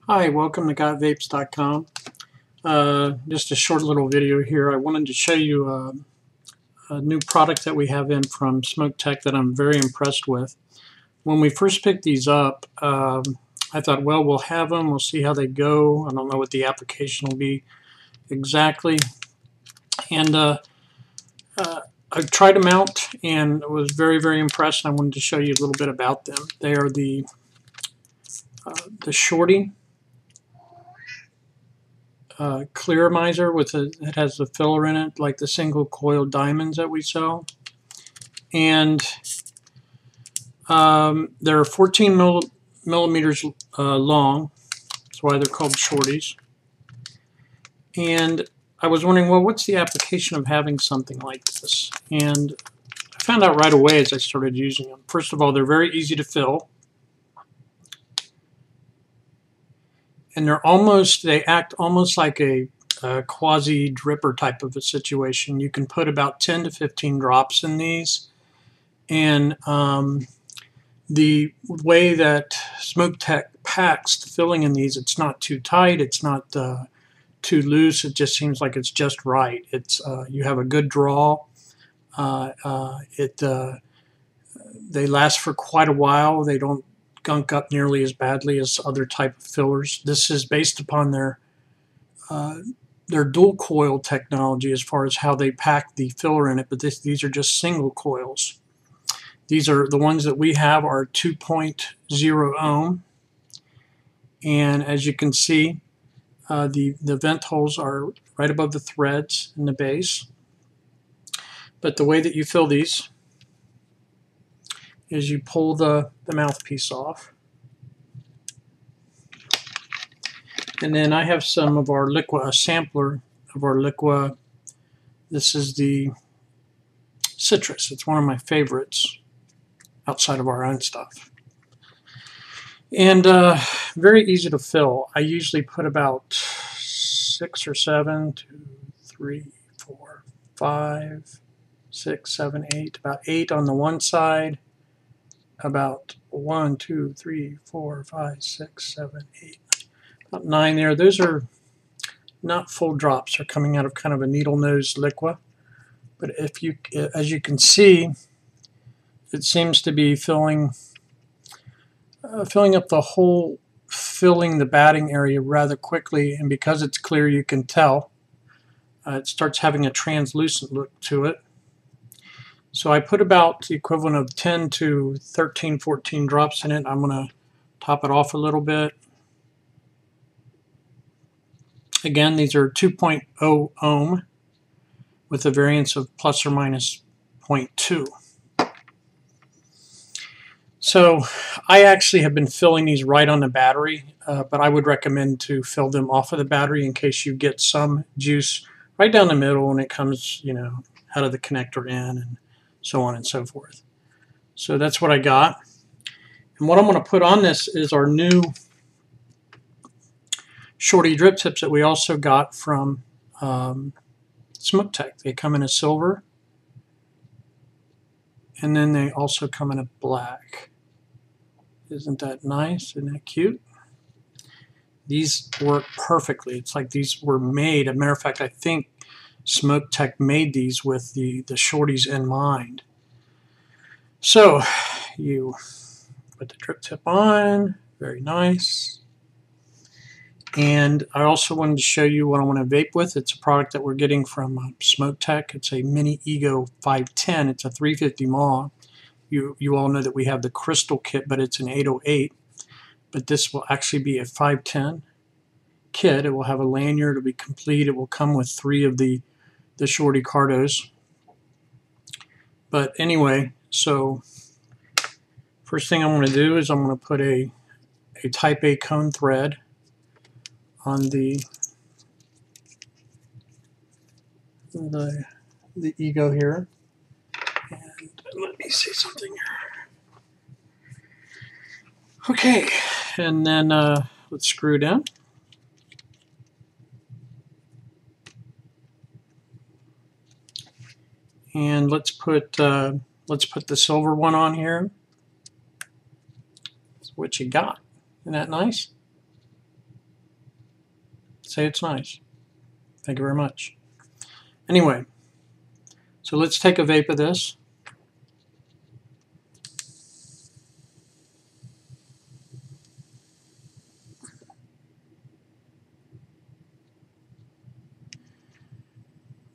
Hi, welcome to GotVapes.com. Just a short little video here. I wanted to show you a new product that we have in from SMOKtech that I'm very impressed with. When we first picked these up, I thought, well, we'll have them, we'll see how they go. I don't know what the application will be exactly. And I tried them out and was very, very impressed. I wanted to show you a little bit about them. They are the SHORTY cartomizer it has the filler in it, like the single coil diamonds that we sell. And they're 14 millimeters long. That's why they're called shorties. And I was wondering, well, what's the application of having something like this? And I found out right away as I started using them. First of all, they're very easy to fill. And they act almost like a quasi dripper type of a situation. You can put about 10 to 15 drops in these, and the way that SMOKtech packs the filling in these, it's not too tight, it's not too loose. It just seems like it's just right. It's you have a good draw. They last for quite a while. They don't gunk up nearly as badly as other type of fillers. This is based upon their dual coil technology as far as how they pack the filler in it, but these are just single coils. These are the ones that we have are 2.0 ohm, and as you can see, the vent holes are right above the threads in the base. But the way that you fill these is you pull the mouthpiece off. And then I have some of our liquid, a sampler of our liquid. This is the citrus. It's one of my favorites outside of our own stuff. And very easy to fill. I usually put about 6 or 7, 2, 3, 4, 5, 6, 7, 8, about 8 on the one side. About 1, 2, 3, 4, 5, 6, 7, 8, about 9 there. Those are not full drops. They're coming out of kind of a needle nose liquid. But if you, as you can see, it seems to be filling up the whole, filling the batting area rather quickly. And because it's clear, you can tell it starts having a translucent look to it. So I put about the equivalent of 10 to 13, 14 drops in it. I'm going to top it off a little bit. Again, these are 2.0 ohm with a variance of plus or minus 0.2. So I actually have been filling these right on the battery, but I would recommend to fill them off of the battery in case you get some juice right down the middle when it comes, out of the connector in, and so on and so forth. So that's what I got. And what I'm going to put on this is our new SHORTY drip tips that we also got from SMOKtech. They come in a silver, and then they also come in a black. Isn't that nice? Isn't that cute? These work perfectly. It's like these were made. As a matter of fact, I think SMOKtech made these with the shorties in mind. So you put the drip tip on, very nice. And I also wanted to show you what I want to vape with. It's a product that we're getting from SMOKtech. It's a Mini Ego 510. It's a 350 mAh. You all know that we have the crystal kit, but it's an 808. But this will actually be a 510 kit. It will have a lanyard. It will be complete. It will come with 3 of the SHORTY Cartos. But anyway, so first thing I'm going to do is I'm going to put a type A cone thread on the Ego here. And let me see something here. Okay, and then let's screw it in. And let's put the silver one on here. That's what you got. Isn't that nice? say it's nice. Thank you very much. Anyway, so let's take a vape of this.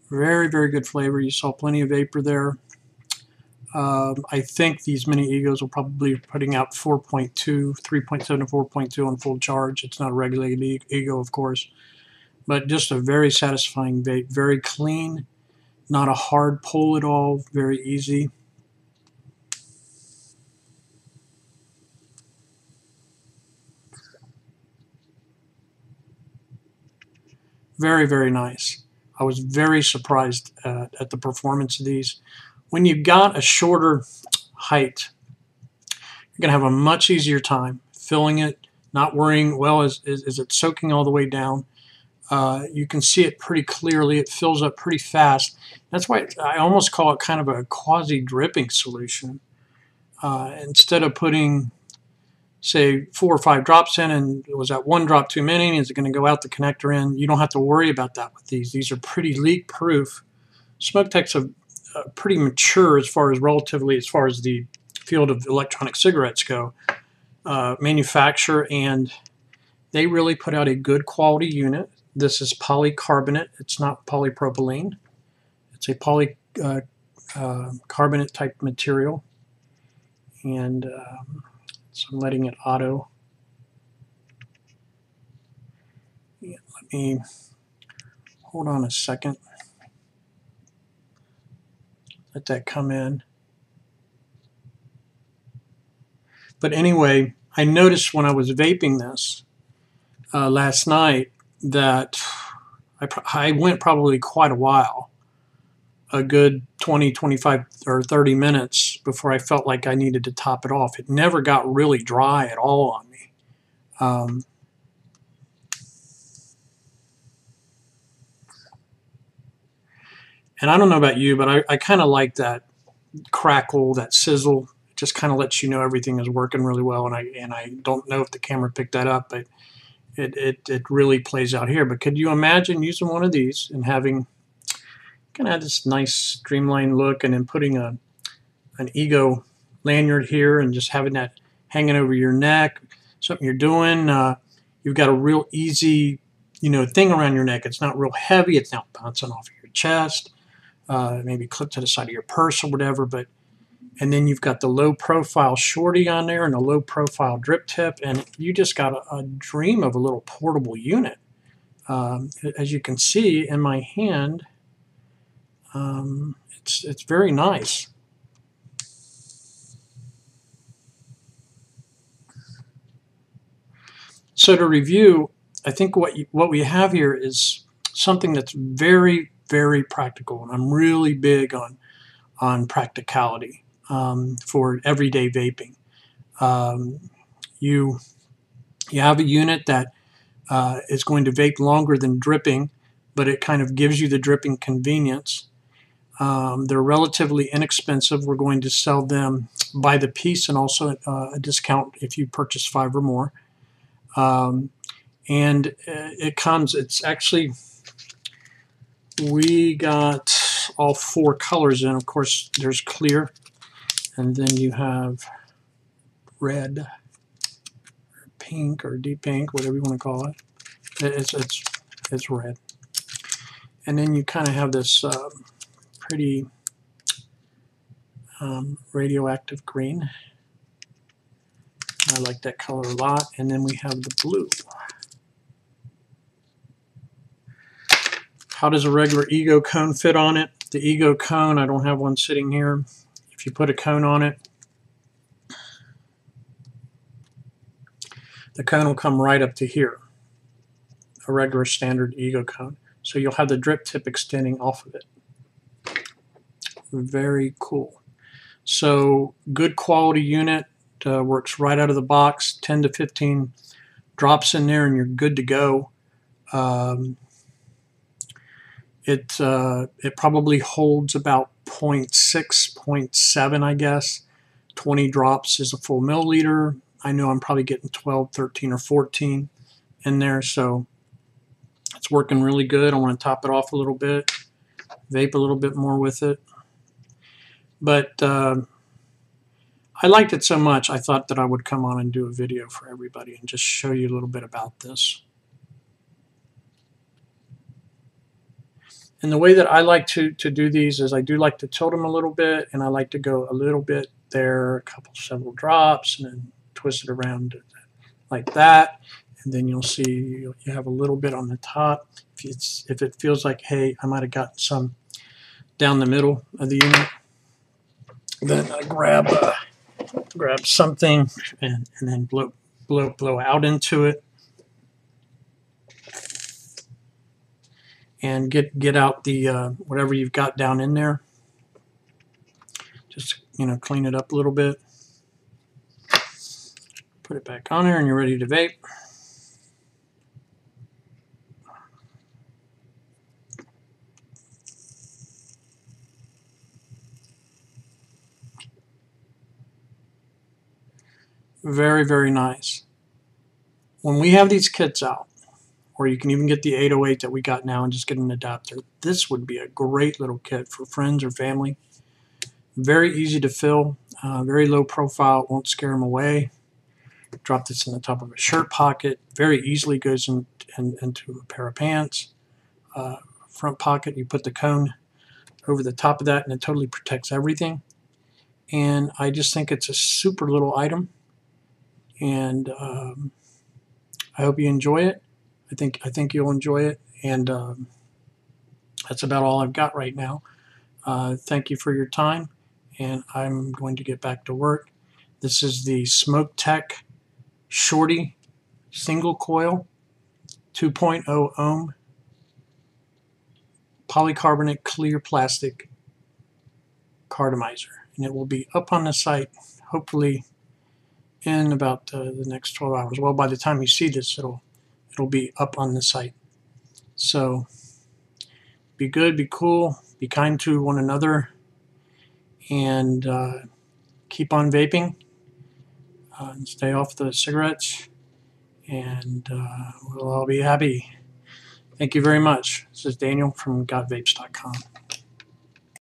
Very, very good flavor. You saw plenty of vapor there. I think these mini egos will probably be putting out 4.2, 3.7 to 4.2 on full charge. It's not a regular ego, of course, but just a very satisfying vape. Very clean, not a hard pull at all, very easy. Very, very nice. I was very surprised at the performance of these. When you've got a shorter height, you're going to have a much easier time filling it, not worrying, well, is it soaking all the way down? You can see it pretty clearly. It fills up pretty fast. That's why I almost call it kind of a quasi-dripping solution. Instead of putting, say, 4 or 5 drops in, and was that 1 drop too many? Is it going to go out the connector in? You don't have to worry about that with these. These are pretty leak-proof. SMOKtechs have pretty mature as far as the field of electronic cigarettes go, manufacture, and they really put out a good quality unit. This is polycarbonate. It's not polypropylene. It's a polycarbonate type material, and so I'm letting it auto. Yeah, let me hold on a second. Let that come in. But anyway, I noticed when I was vaping this last night that I went probably quite a while, a good 20, 25, or 30 minutes before I felt like I needed to top it off. It never got really dry at all on me. And I don't know about you, but I kind of like that crackle, that sizzle. It just kind of lets you know everything is working really well. And I don't know if the camera picked that up, but it really plays out here. But could you imagine using one of these and having kind of this nice streamlined look, and then putting an ego lanyard here and just having that hanging over your neck, something you're doing. You've got a real easy, thing around your neck. It's not real heavy. It's not bouncing off of your chest. Maybe clip to the side of your purse or whatever. And then you've got the low profile shorty on there and a low profile drip tip, and you just got a dream of a little portable unit. As you can see in my hand, it's very nice. So to review, I think what we have here is something that's very, very practical, and I'm really big on practicality for everyday vaping. You have a unit that is going to vape longer than dripping, but it kind of gives you the dripping convenience. They're relatively inexpensive. We're going to sell them by the piece, and also a discount if you purchase 5 or more. And it's actually, we got all 4 colors in. Of course, there's clear, and then you have red, or pink, or deep pink, whatever you want to call it. It's red. And then you kind of have this pretty radioactive green. I like that color a lot. And then we have the blue. How does a regular ego cone fit on it? The ego cone, I don't have one sitting here. If you put a cone on it, the cone will come right up to here, a regular standard ego cone. So you'll have the drip tip extending off of it. Very cool. So good quality unit, works right out of the box, 10 to 15 drops in there and you're good to go. It probably holds about 0.6, 0.7, I guess. 20 drops is a full milliliter. I know I'm probably getting 12, 13, or 14 in there, so It's working really good. I want to top it off a little bit, vape a little bit more with it. But I liked it so much, I thought that I would come on and do a video for everybody and just show you a little bit about this. And the way that I like to do these is I do like to tilt them a little bit, and I like to go a little bit there, several drops, and then twist it around like that. And then you'll see you have a little bit on the top. If it feels like, hey, I might have gotten some down the middle of the unit, then I grab something and then blow out into it, and get out the whatever you've got down in there. Just clean it up a little bit. Put it back on there, and you're ready to vape. Very, very nice. When we have these kits out, or you can even get the 808 that we got now and just get an adapter, this would be a great little kit for friends or family. Very easy to fill, very low profile, won't scare them away. Drop this in the top of a shirt pocket, very easily goes into a pair of pants. Front pocket, you put the cone over the top of that, and it totally protects everything. And I just think it's a super little item, and I hope you enjoy it. I think you'll enjoy it, and that's about all I've got right now. Thank you for your time, and I'm going to get back to work. This is the SMOKtech SHORTY single coil 2.0 ohm polycarbonate clear plastic cartomizer, and it will be up on the site hopefully in about the next 12 hours. Well, by the time you see this, it'll be up on the site. So be good, be cool, be kind to one another, and keep on vaping, and stay off the cigarettes, and we'll all be happy. Thank you very much. This is Daniel from GotVapes.com.